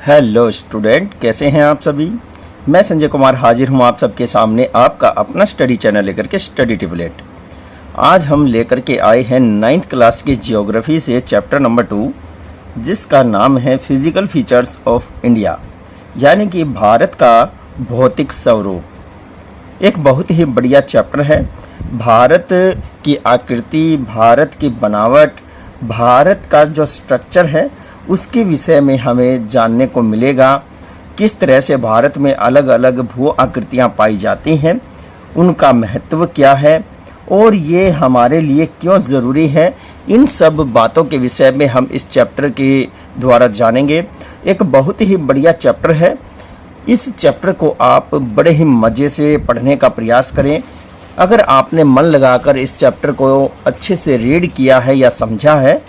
Hello student, कैसे हैं आप सभी। मैं संजय कुमार हाजिर हूं आप सबके सामने आपका अपना स्टडी चैनल लेकर के स्टडी टिबलेट। आज हम लेकर के आए हैं 9th क्लास की जियोग्राफी से चैप्टर नंबर 2, जिसका नाम है फिजिकल फीचर्स ऑफ इंडिया, यानी कि भारत का भौतिक स्वरूप। एक बहुत ही बढ़िया चैप्टर है। भारत की आकृति, भारत की बनावट, भारत का जो स्ट्रक्चर है उसके विषय में हमें जानने को मिलेगा। किस तरह से भारत में अलग अलग भू आकृतियां पाई जाती हैं, उनका महत्व क्या है और ये हमारे लिए क्यों ज़रूरी है, इन सब बातों के विषय में हम इस चैप्टर के द्वारा जानेंगे। एक बहुत ही बढ़िया चैप्टर है। इस चैप्टर को आप बड़े ही मज़े से पढ़ने का प्रयास करें। अगर आपने मन लगाकर इस चैप्टर को अच्छे से रीड किया है या समझा है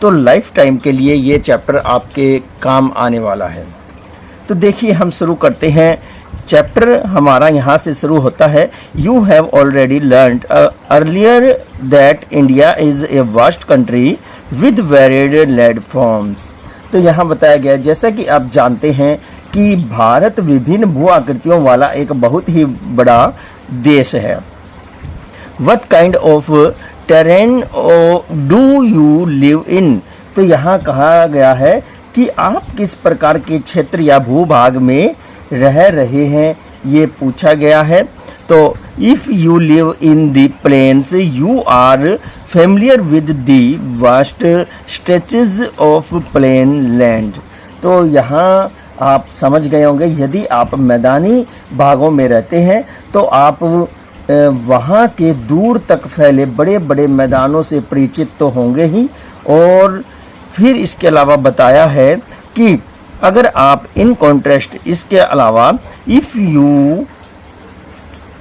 तो लाइफ टाइम के लिए ये चैप्टर आपके काम आने वाला है। तो देखिए, हम शुरू करते हैं। चैप्टर हमारा यहाँ से शुरू होता है। You have already learned earlier that India is a vast country with varied land forms. तो यहाँ बताया गया, जैसा कि आप जानते हैं कि भारत विभिन्न भू आकृतियों वाला एक बहुत ही बड़ा देश है। What kind of terrain do you live in? तो यहाँ कहा गया है कि आप किस प्रकार के क्षेत्र या भूभाग में रह रहे हैं, ये पूछा गया है। तो if you live in the plains, you are familiar with the vast stretches of plain land। तो यहाँ आप समझ गए होंगे, यदि आप मैदानी भागों में रहते हैं तो आप वहाँ के दूर तक फैले बड़े बड़े मैदानों से परिचित तो होंगे ही। और फिर इसके अलावा बताया है कि अगर आप इन कॉन्ट्रास्ट, इसके अलावा if you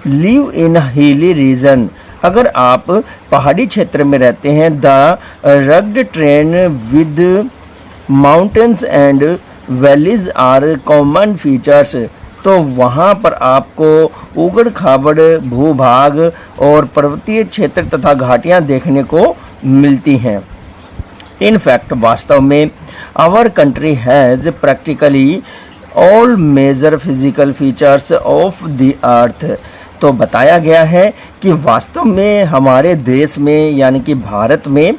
live in hilly region, अगर आप पहाड़ी क्षेत्र में रहते हैं, the rugged terrain with mountains and valleys are common features. तो वहाँ पर आपको उगड़ खाबड़ भूभाग और पर्वतीय क्षेत्र तथा घाटियाँ देखने को मिलती हैं। इन फैक्ट, वास्तव में our country has practically all major physical features of the earth. तो बताया गया है कि वास्तव में हमारे देश में, यानी कि भारत में,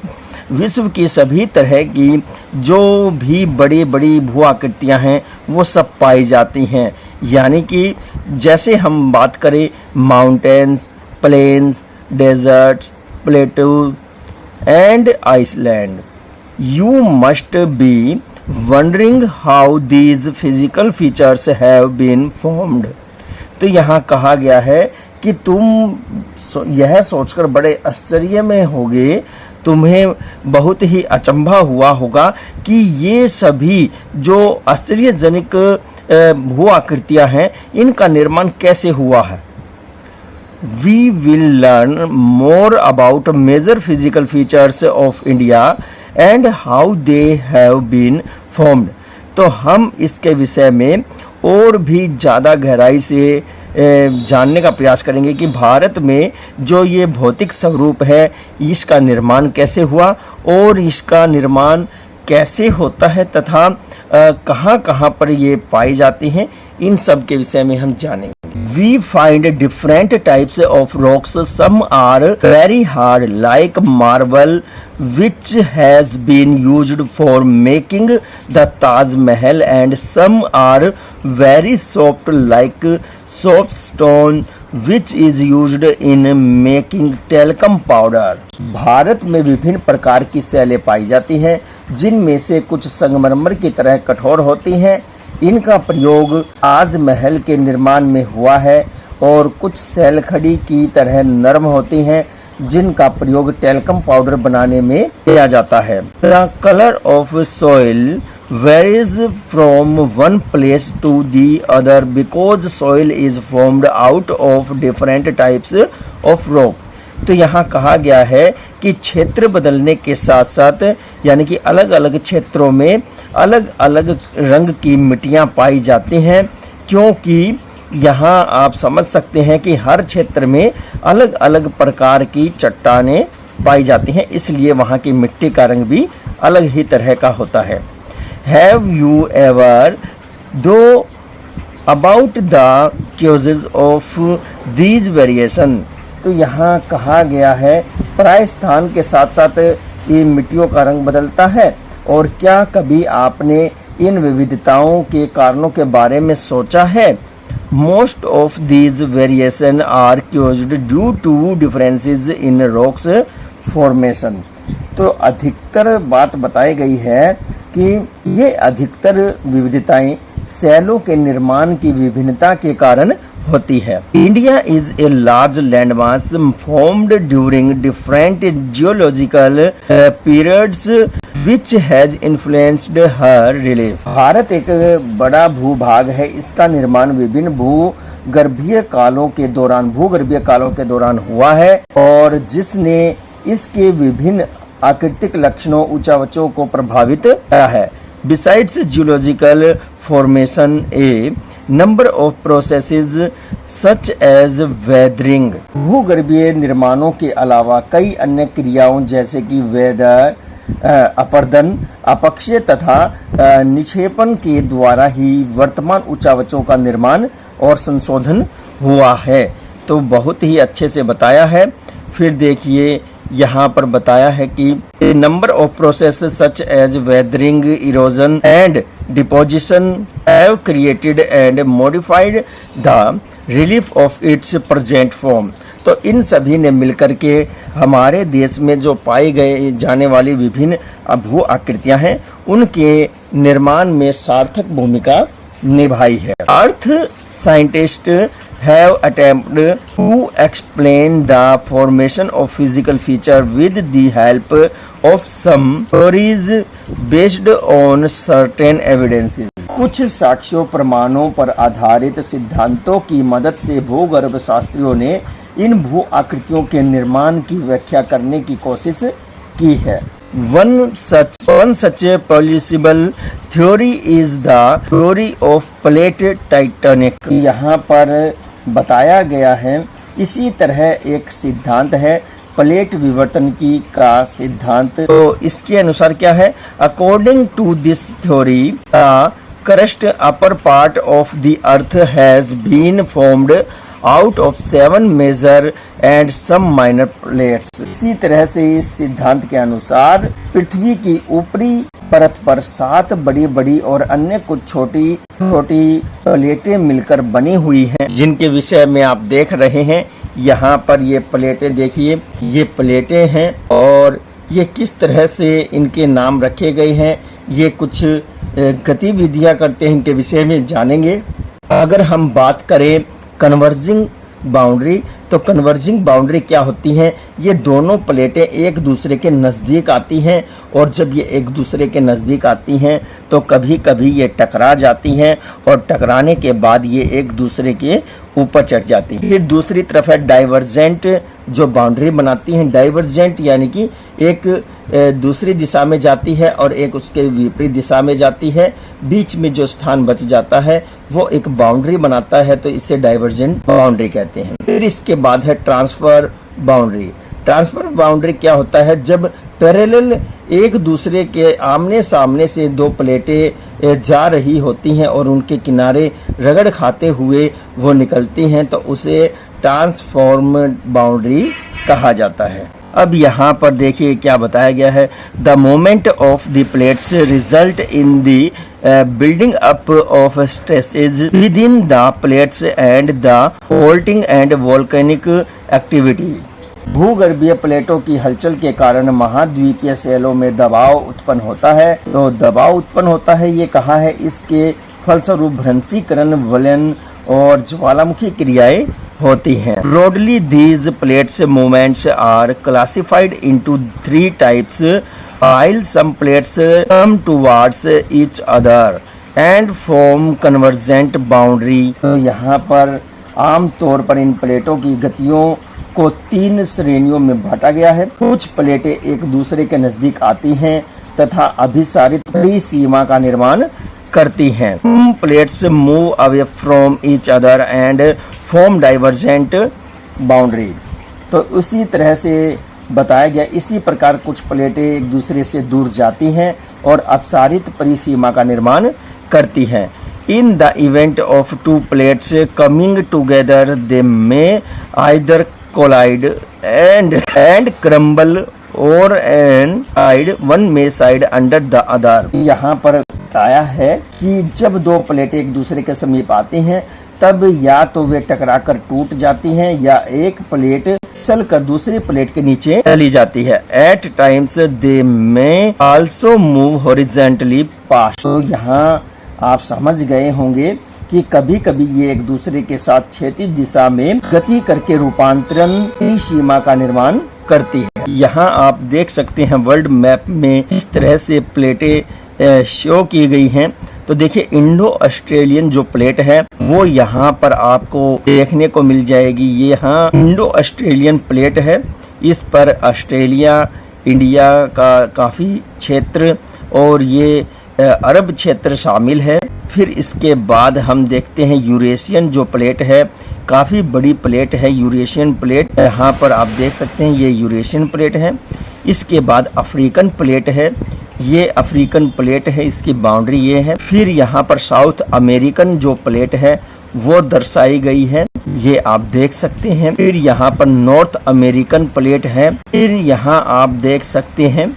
विश्व की सभी तरह की जो भी बड़ी बड़ी भू आकृतियाँ हैं वो सब पाई जाती हैं। यानी कि जैसे हम बात करें mountains, plains, deserts, plateau and island. You must be wondering how these physical features have been formed. तो यहाँ कहा गया है कि तुम यह सोचकर बड़े आश्चर्य में होगे, तुम्हें बहुत ही अचंभा हुआ होगा कि ये सभी जो आश्चर्यजनक भू आकृतियां हैं इनका निर्माण कैसे हुआ है। We will learn more about major physical features of India and how they have been formed. तो हम इसके विषय में और भी ज़्यादा गहराई से जानने का प्रयास करेंगे कि भारत में जो ये भौतिक स्वरूप है इसका निर्माण कैसे हुआ और इसका निर्माण कैसे होता है तथा कहाँ कहाँ पर ये पाई जाती हैं, इन सब के विषय में हम जानेंगे। We find different types of rocks. Some are very hard like marble, which has been used for making the Taj Mahal, and some are very soft like soapstone, which is used in making talcum powder. Bharat में विभिन्न प्रकार की शैलें पाई जाती हैं, जिनमें से कुछ संगमरमर की तरह कठोर होती हैं। इनका प्रयोग ताजमहल के निर्माण में हुआ है, और कुछ सैलखड़ी की तरह नरम होती हैं, जिनका प्रयोग टेल्कम पाउडर बनाने में किया जाता है। The colour of soil varies from one place to the other because soil is formed out of different types of rock. तो यहाँ कहा गया है कि क्षेत्र बदलने के साथ साथ, यानी कि अलग अलग क्षेत्रों में अलग अलग रंग की मिट्टियाँ पाई जाती हैं, क्योंकि यहाँ आप समझ सकते हैं कि हर क्षेत्र में अलग अलग प्रकार की चट्टानें पाई जाती हैं, इसलिए वहाँ की मिट्टी का रंग भी अलग ही तरह का होता है। Have you ever दो about the causes of these variation, तो यहाँ कहा गया है प्राय स्थान के साथ साथ ये मिट्टियों का रंग बदलता है। और क्या कभी आपने इन विविधताओं के कारणों के बारे में सोचा है? Most of these variation are caused due to differences in rocks formation. तो अधिकतर बात बताई गई है कि ये अधिकतर विविधताएं शैलों के निर्माण की विभिन्नता के कारण होती है। India is a large landmass formed during different geological periods which has influenced her relief. Bharat एक बड़ा भूभाग है, इसका निर्माण विभिन्न भूगर्भीय कालों के दौरान हुआ है और जिसने इसके विभिन्न आकृतिक लक्षणों ऊंचावचों को प्रभावित किया है। Besides geological formation, a number of processes such as weathering, भूगर्भीय निर्माणों के अलावा कई अन्य क्रियाओं जैसे कि वेदर, अपर्दन, अपक्षय तथा निक्षेपण के द्वारा ही वर्तमान ऊंचावचों का निर्माण और संशोधन हुआ है। तो बहुत ही अच्छे से बताया है। फिर देखिए यहाँ पर बताया है कि number of process such as weathering, erosion and deposition have created and modified the relief of its present form. तो इन सभी ने मिलकर के हमारे देश में जो पाई गए जाने वाली विभिन्न भू आकृतियां हैं उनके निर्माण में सार्थक भूमिका निभाई है। अर्थ scientist have attempted to explain the formation of physical feature with the help of some theories based on certain evidences। कुछ साक्ष्यों प्रमाणों पर आधारित सिद्धांतों की मदद से भूगर्भ शास्त्रियों ने इन भू आकृतियों के निर्माण की व्याख्या करने की कोशिश की है। One such plausible theory is the theory of plate tectonic। यहाँ पर बताया गया है इसी तरह एक सिद्धांत है प्लेट विवर्तन की का सिद्धांत। तो इसके अनुसार क्या है? According to this theory the crust upper part of the earth has been formed out of 7 major and some minor plates. इसी तरह से इस सिद्धांत के अनुसार पृथ्वी की ऊपरी परत पर 7 बड़ी बड़ी और अन्य कुछ छोटी छोटी प्लेटें मिलकर बनी हुई हैं, जिनके विषय में आप देख रहे हैं। यहाँ पर ये प्लेटें देखिए, ये प्लेटें हैं और ये किस तरह से इनके नाम रखे गए हैं, ये कुछ गतिविधियां करते हैं, इनके विषय में जानेंगे। अगर हम बात करें कन्वर्जिंग बाउंड्री, तो कन्वर्जिंग बाउंड्री क्या होती है? ये दोनों प्लेटें एक दूसरे के नज़दीक आती हैं और जब ये एक दूसरे के नज़दीक आती हैं तो कभी कभी ये टकरा जाती हैं और टकराने के बाद ये एक दूसरे के ऊपर चढ़ जाती है। फिर दूसरी तरफ है डाइवर्जेंट जो बाउंड्री बनाती हैं। डाइवर्जेंट यानी कि एक दूसरी दिशा में जाती है और एक उसके विपरीत दिशा में जाती है, बीच में जो स्थान बच जाता है वो एक बाउंड्री बनाता है, तो इसे डाइवर्जेंट बाउंड्री कहते हैं। फिर इसके बाद है ट्रांसफर बाउंड्री। ट्रांसफर बाउंड्री क्या होता है? जब पैरेलल एक दूसरे के आमने सामने से दो प्लेटें जा रही होती हैं और उनके किनारे रगड़ खाते हुए वो निकलती हैं तो उसे ट्रांसफॉर्म बाउंड्री कहा जाता है। अब यहाँ पर देखिए क्या बताया गया है। The moment of the plates result in the building up of stresses within the plates and the faulting and volcanic activity. भूगर्भीय प्लेटों की हलचल के कारण महाद्वीपीय शैलों में दबाव उत्पन्न होता है। तो दबाव उत्पन्न होता है ये कहा है, इसके फलस्वरूप भ्रंशीकरण, वलन और ज्वालामुखी क्रियाएं होती हैं। Broadly these plates movements are classified into 3 types while some plates come towards each other and form convergent boundary। तो यहाँ पर आम तौर पर इन प्लेटों की गतियों को 3 श्रेणियों में बांटा गया है। कुछ प्लेटें एक दूसरे के नजदीक आती हैं तथा अभिसारित परिसीमा का निर्माण करती हैं। Plates move away from each other and form divergent boundary. तो उसी तरह से बताया गया, इसी प्रकार कुछ प्लेटें एक दूसरे से दूर जाती हैं और अपसारित परिसीमा का निर्माण करती हैं। In the event of two plates coming together, they may either collide and crumble or an side one may side under the other। यहाँ पर बताया है कि जब दो प्लेट एक दूसरे के समीप आती हैं तब या तो वे टकराकर टूट जाती हैं या एक प्लेट फिसल कर दूसरी प्लेट के नीचे चली जाती है। At times they may also move horizontally past। तो यहाँ आप समझ गए होंगे कि कभी कभी ये एक दूसरे के साथ क्षैतिज दिशा में गति करके रूपांतरण की सीमा का निर्माण करती है। यहाँ आप देख सकते हैं वर्ल्ड मैप में इस तरह से प्लेटें शो की गई हैं। तो देखिए इंडो ऑस्ट्रेलियन जो प्लेट है वो यहाँ पर आपको देखने को मिल जाएगी। ये यहाँ इंडो ऑस्ट्रेलियन प्लेट है। इस पर ऑस्ट्रेलिया, इंडिया का काफी क्षेत्र और ये अरब क्षेत्र शामिल है। फिर इसके बाद हम देखते हैं यूरेशियन जो प्लेट है, काफी बड़ी प्लेट है यूरेशियन प्लेट। यहाँ पर आप देख सकते हैं ये यूरेशियन प्लेट है। इसके बाद अफ्रीकन प्लेट है, ये अफ्रीकन प्लेट है, इसकी बाउंड्री ये है। फिर यहाँ पर साउथ अमेरिकन जो प्लेट है वो दर्शाई गई है, ये आप देख सकते हैं। फिर यहाँ पर नॉर्थ अमेरिकन प्लेट है। फिर यहाँ आप देख सकते हैं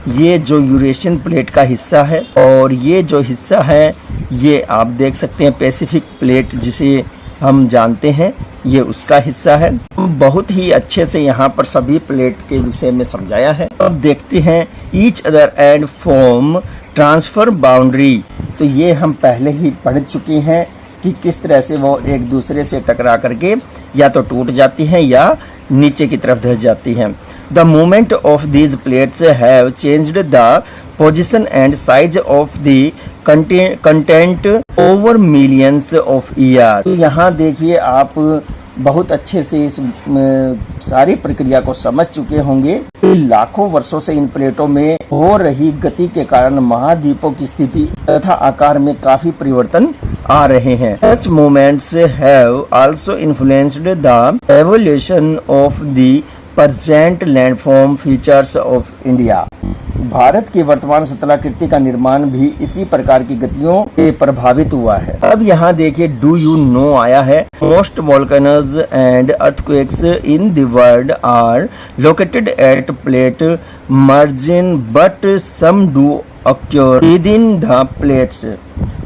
ये जो यूरेशियन प्लेट का हिस्सा है और ये जो हिस्सा है ये आप देख सकते हैं पैसिफिक प्लेट जिसे हम जानते हैं, ये उसका हिस्सा है। बहुत ही अच्छे से यहाँ पर सभी प्लेट के विषय में समझाया है। अब देखते हैं each other and form transfer boundary. तो ये हम पहले ही पढ़ चुके हैं कि किस तरह से वो एक दूसरे से टकरा करके या तो टूट जाती हैं या नीचे की तरफ धंस जाती हैं। The movement of these plates have changed the position and size of the content over millions of years। तो यहाँ देखिए आप बहुत अच्छे से इस सारी प्रक्रिया को समझ चुके होंगे कि लाखों वर्षों से इन प्लेटों में हो रही गति के कारण महाद्वीपों की स्थिति तथा आकार में काफी परिवर्तन आ रहे हैं। Such movements have also influenced the evolution of the present landform features of India। Bharat की वर्तमान सतलाकृति का निर्माण भी इसी प्रकार की गतियों से प्रभावित हुआ है। अब यहाँ देखिए डू यू नो आया है। Most volcanoes and earthquakes in the world are located at plate margin but some do occur within the plates.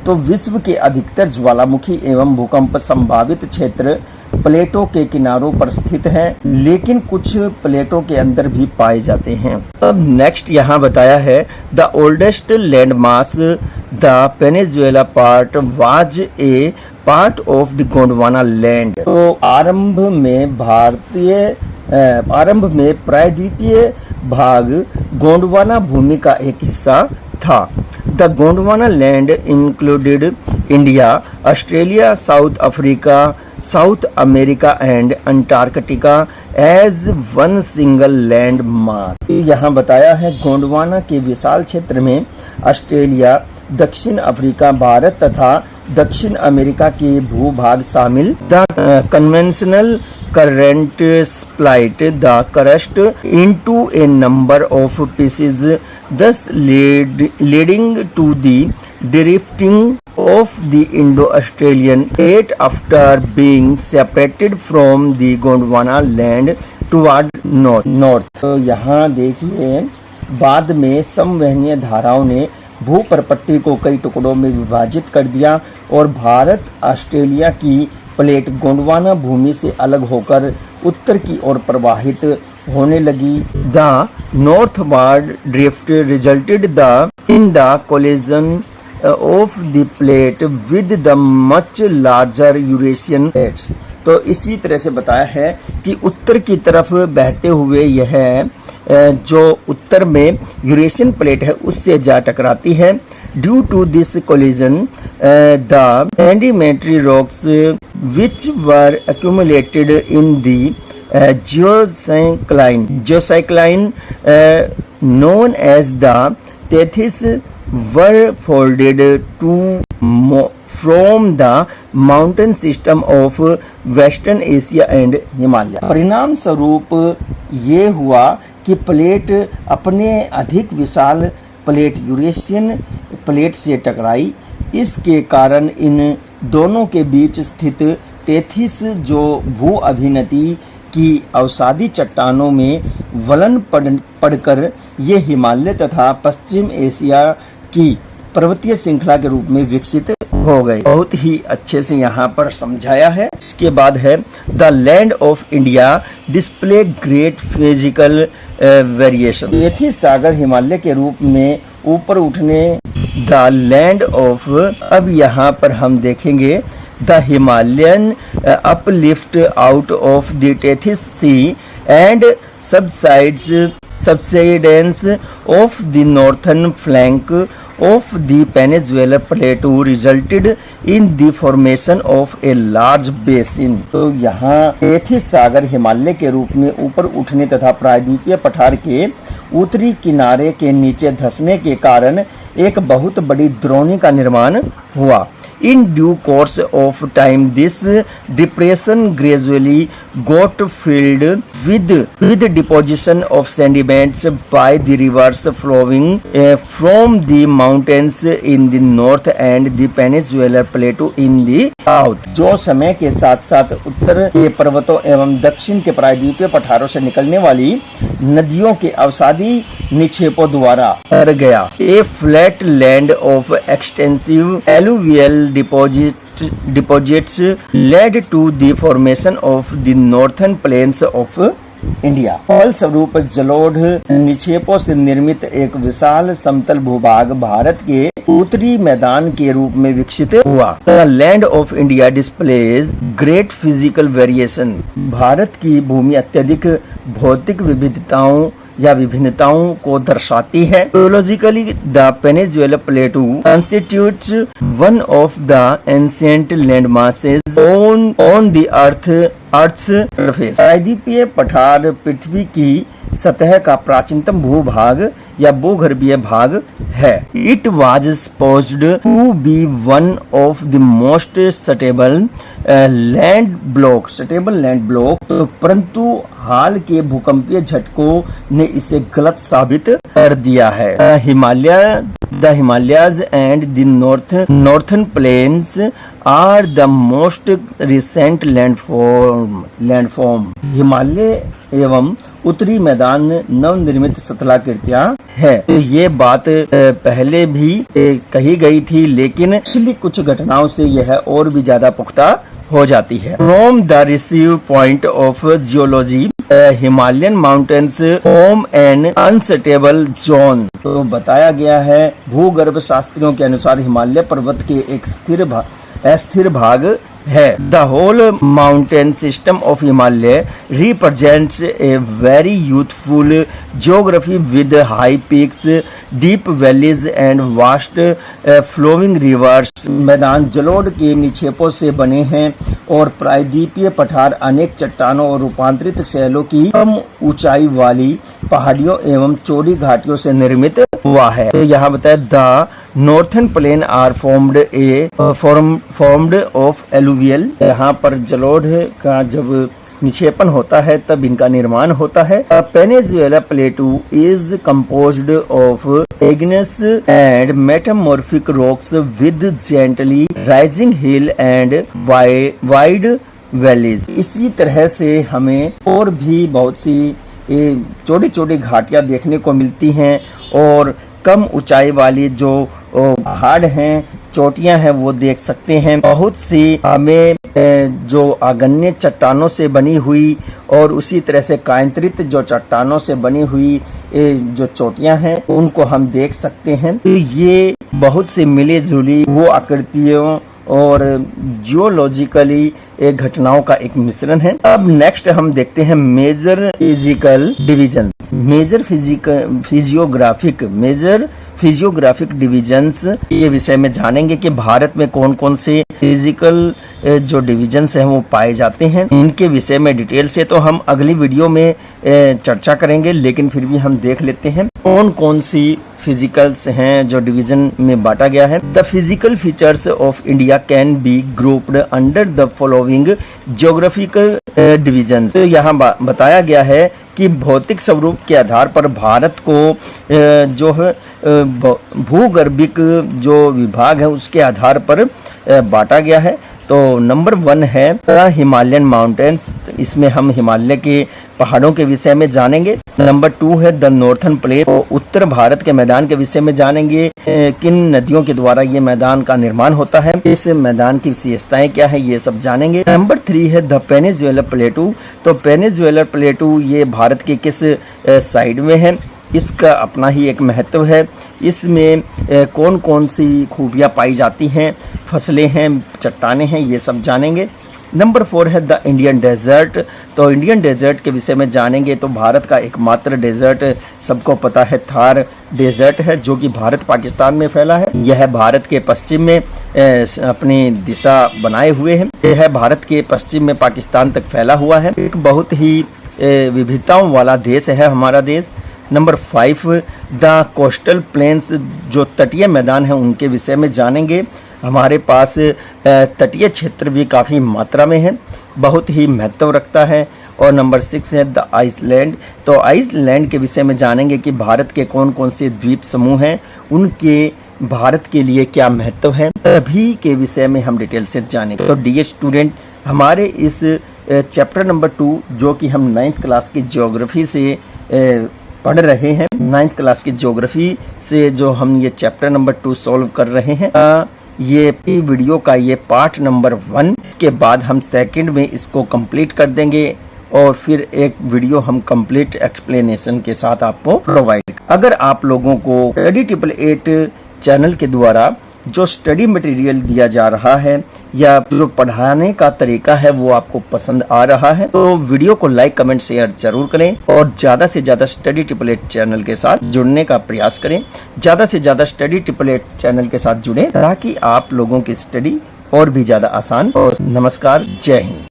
तो विश्व के अधिकतर ज्वालामुखी एवं भूकंप संभावित क्षेत्र प्लेटों के किनारों पर स्थित हैं, लेकिन कुछ प्लेटों के अंदर भी पाए जाते हैं। अब नेक्स्ट यहाँ बताया है the oldest land mass the peninsula part was a part of the Gondwana land. तो आरंभ में प्रायद्वीपीय भाग गोंडवाना भूमि का एक हिस्सा था। The Gondwana land included India, Australia, South Africa, South America and Antarctica as one single land mass. यहाँ बताया है गोंडवाना के विशाल क्षेत्र में ऑस्ट्रेलिया, दक्षिण अफ्रीका, भारत तथा दक्षिण अमेरिका के भूभाग शामिल। The conventional current split the crust into a number of pieces, thus leading to the drifting of the Indo-Australian plate after being separated from the Gondwana land toward north। तो यहाँ देखिए बाद में समवहनीय धाराओं ने भूप्रपट्टी को कई टुकड़ों में विभाजित कर दिया और भारत ऑस्ट्रेलिया की प्लेट गोंडवाना भूमि से अलग होकर उत्तर की ओर प्रवाहित होने लगी। The northward drift resulted in the collision of the plate with the much larger Eurasian plates. तो इसी तरह से बताया है कि उत्तर की तरफ बहते हुए यह जो उत्तर में यूरेशियन प्लेट है उससे जा टकराती है। Due to this collision the sedimentary rocks which were accumulated in the geosyncline known as the Tethys were folded from the mountain system of Western Asia and Himalaya। परिणाम स्वरूप ये हुआ कि प्लेट अपने अधिक विशाल प्लेट यूरेशियन प्लेट से टकराई। इसके कारण इन दोनों के बीच स्थित टेथिस जो भू अभिनति की अवसादी चट्टानों में वलन पड़कर ये हिमालय तथा पश्चिम एशिया की पर्वतीय श्रृंखला के रूप में विकसित हो गए। बहुत ही अच्छे से यहाँ पर समझाया है। इसके बाद है the land of India display great physical variation. Tethys सागर हिमालय के रूप में ऊपर उठने द लैंड ऑफ, अब यहाँ पर हम देखेंगे the Himalayan uplift out of the Tethys sea and subsidence of the northern flank of the Peninsular Plateau resulted in the formation of a large basin। तो यहाँ टेथिस सागर हिमालय के रूप में ऊपर उठने तथा प्रायद्वीपीय पठार के उत्तरी किनारे के नीचे धंसने के कारण एक बहुत बड़ी द्रोणी का निर्माण हुआ। In due course of time, this depression gradually got filled with deposition of sediments by the rivers flowing from the mountains in the north and the peninsular plateau in the south। जो समय के साथ साथ उत्तर के पर्वतों एवं दक्षिण के प्रायद्वीपीय पठारों से निकलने वाली नदियों के अवसादी निक्षेपों द्वारा भर गया। A flat land of extensive alluvial deposits led to the formation of the northern plains of India। फलस्वरूप जलोढ़ निक्षेपों से निर्मित एक विशाल समतल भूभाग भारत के उत्तरी मैदान के रूप में विकसित हुआ। The land of India displays great physical variation। Bharat की भूमि अत्यधिक भौतिक विविधताओं या विभिन्नताओं को दर्शाती है। Geologically, the Peninsular Plateau constitutes one of the ancient landmasses on the Earth's surface। प्रायद्वीपीय पठार पृथ्वी की सतह का प्राचीनतम भूभाग या भूगर्भीय भाग है। It was supposed to be one of the most stable land blocks, परंतु हाल के भूकंपीय झटकों ने इसे गलत साबित कर दिया है। The Himalayas and the northern plains are the most recent landform। Himalaya एवं उत्तरी मैदान नवनिर्मित सतलाकृतियां है। तो ये बात पहले भी कही गई थी, लेकिन पिछली कुछ घटनाओं से यह और भी ज्यादा पुख्ता हो जाती है। From the receive point of geology, Himalayan mountains form an unstable zone. तो बताया गया है भूगर्भ शास्त्रियों के अनुसार हिमालय पर्वत के एक अस्थिर भाग है। The whole mountain system of Himalaya represents a very youthful geography with high peaks, deep valleys and vast flowing rivers। मैदान जलोढ़ के निक्षेपों से बने हैं और प्रायद्वीपीय पठार अनेक चट्टानों और रूपांतरित शैलों की कम ऊंचाई वाली पहाड़ियों एवं चौड़ी घाटियों से निर्मित हुआ है। तो यहाँ बताया the northern plain are formed of alluvial. यहाँ पर जलोढ़ का जब निक्षेपण होता है तब इनका निर्माण होता है। Peninsula प्लेटू is composed of igneous and metamorphic rocks with gently rising hill and wide valleys। इसी तरह से हमें और भी बहुत सी छोटी छोटी घाटियां देखने को मिलती हैं और कम ऊंचाई वाली जो पहाड़ हैं, चोटियां हैं, वो देख सकते हैं। बहुत सी हमें जो आग्नेय चट्टानों से बनी हुई और उसी तरह से कायांतरित जो चट्टानों से बनी हुई जो चोटियां हैं उनको हम देख सकते हैं। तो ये बहुत से मिली जुली वो आकृतियों और जियोलॉजिकली घटनाओं का एक मिश्रण है। अब नेक्स्ट हम देखते हैं major physical division, major physiographic divisions. ये विषय में जानेंगे कि भारत में कौन कौन से फिजिकल जो डिविजन्स हैं वो पाए जाते हैं। इनके विषय में डिटेल से तो हम अगली वीडियो में चर्चा करेंगे, लेकिन फिर भी हम देख लेते हैं कौन कौन सी फिजिकल्स हैं जो डिवीजन में बांटा गया है। The physical features of India can be grouped under the following geographical division. तो यहाँ बताया गया है कि भौतिक स्वरूप के आधार पर भारत को जो है भूगर्भिक जो विभाग है उसके आधार पर बांटा गया है। तो नंबर 1 है हिमालयन माउंटेन्स, इसमें हम हिमालय के पहाड़ों के विषय में जानेंगे। नंबर 2 है द नॉर्थर्न प्लेन, उत्तर भारत के मैदान के विषय में जानेंगे, किन नदियों के द्वारा ये मैदान का निर्माण होता है, इस मैदान की विशेषताएं क्या है, ये सब जानेंगे। नंबर 3 है द पेनिनसुलर प्लेटू, तो पेनिनसुलर प्लेटू ये भारत के किस साइड में है, इसका अपना ही एक महत्व है। इसमें कौन कौन सी खूबियां पाई जाती हैं, फसलें हैं, चट्टानें हैं, ये सब जानेंगे। नंबर 4 है द इंडियन डेजर्ट, तो इंडियन डेजर्ट के विषय में जानेंगे। तो भारत का एकमात्र डेजर्ट सबको पता है थार डेजर्ट है, जो कि भारत पाकिस्तान में फैला है। यह भारत के पश्चिम में अपनी दिशा बनाए हुए है। यह भारत के पश्चिम में पाकिस्तान तक फैला हुआ है। एक बहुत ही विविधताओं वाला देश है हमारा देश। नंबर 5 द कोस्टल प्लेन्स, जो तटीय मैदान है उनके विषय में जानेंगे। हमारे पास तटीय क्षेत्र भी काफ़ी मात्रा में है, बहुत ही महत्व रखता है। और नंबर 6 है द आइसलैंड, तो आइसलैंड के विषय में जानेंगे कि भारत के कौन कौन से द्वीप समूह हैं, उनके भारत के लिए क्या महत्व है, सभी के विषय में हम डिटेल से जानेंगे। तो डियर स्टूडेंट, हमारे इस चैप्टर नंबर 2 जो कि हम 9th क्लास की ज्योग्राफी से पढ़ रहे हैं, 9th क्लास की ज्योग्राफी से जो हम ये चैप्टर नंबर 2 सॉल्व कर रहे हैं, ये वीडियो का ये पार्ट नंबर 1, इसके बाद हम सेकंड में इसको कंप्लीट कर देंगे और फिर एक वीडियो हम कंप्लीट एक्सप्लेनेशन के साथ आपको प्रोवाइड। अगर आप लोगों को स्टडी 888 चैनल के द्वारा जो स्टडी मटेरियल दिया जा रहा है या जो पढ़ाने का तरीका है वो आपको पसंद आ रहा है, तो वीडियो को लाइक, कमेंट, शेयर जरूर करें और ज्यादा से ज्यादा स्टडी 888 चैनल के साथ जुड़ने का प्रयास करें। ज्यादा से ज्यादा स्टडी 888 चैनल के साथ जुड़ें ताकि आप लोगों की स्टडी और भी ज्यादा आसान हो। नमस्कार, जय हिंद।